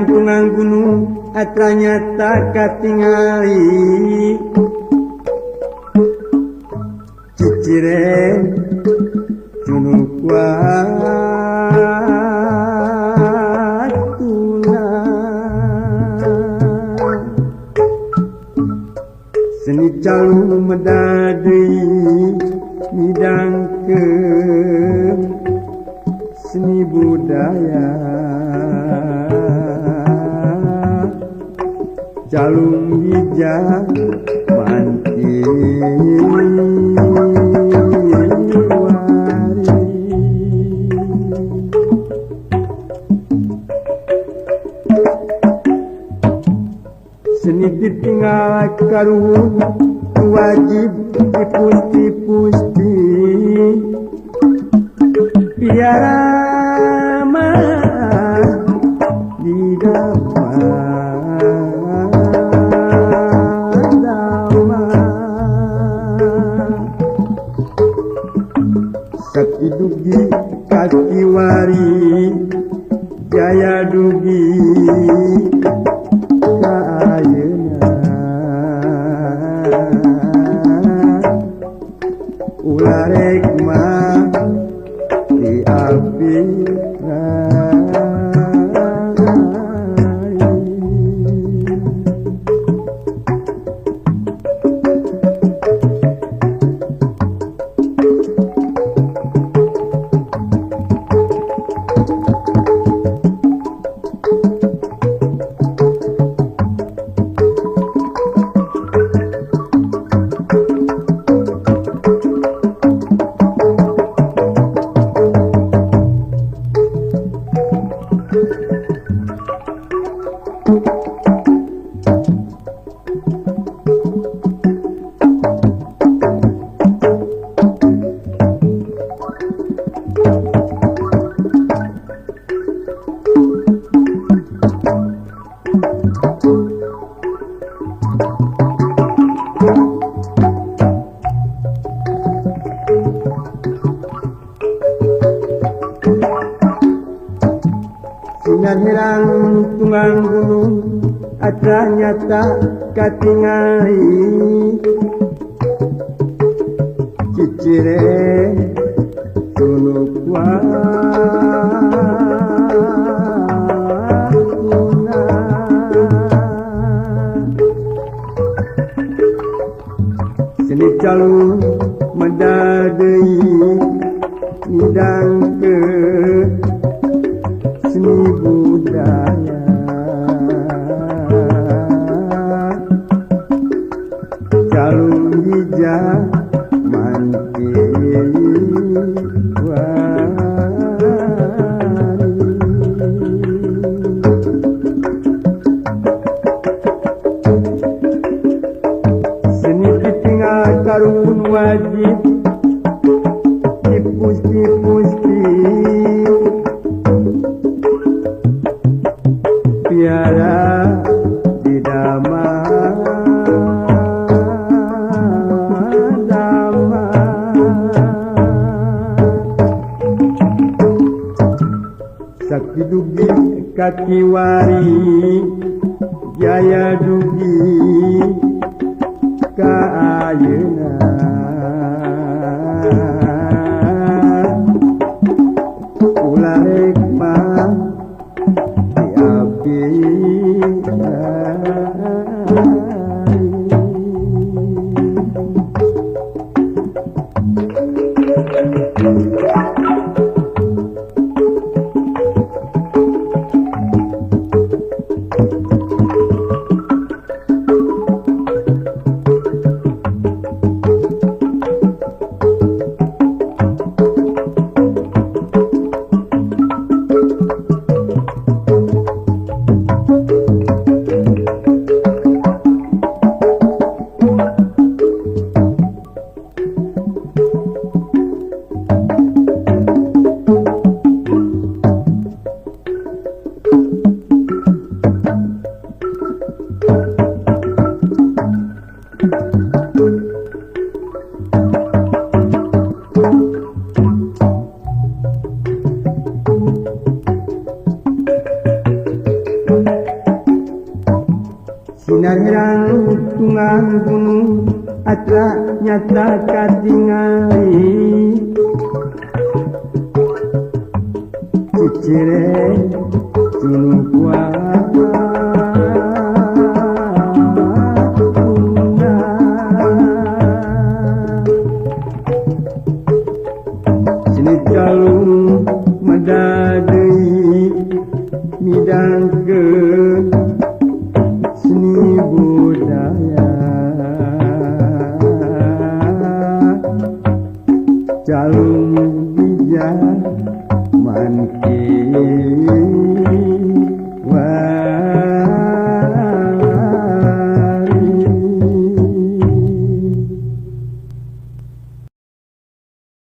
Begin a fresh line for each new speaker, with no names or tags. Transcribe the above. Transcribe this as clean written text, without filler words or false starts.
tungang gunung ternyata katingali cicire gunung kuatuna seni calu medadi midangkeun seni budaya jalung hijau manti seni ditinggal karuhun wajib dipusti-pusti biara mah didapat sakti dugi kaki wari jaya dugi kaayana ularek mah di api Hirang tungang gunung ternyata katingali cicire gunung kuatuna seni calung medadei midangkeun seni budaya calung hijau manti seni ditinggal karun wajib dipusti-pusti biara didama sakti dugi kaki wari jaya dugi kaayana ularek mah Sinarang tungan gunung atra nyata katingali cicire gunung kuat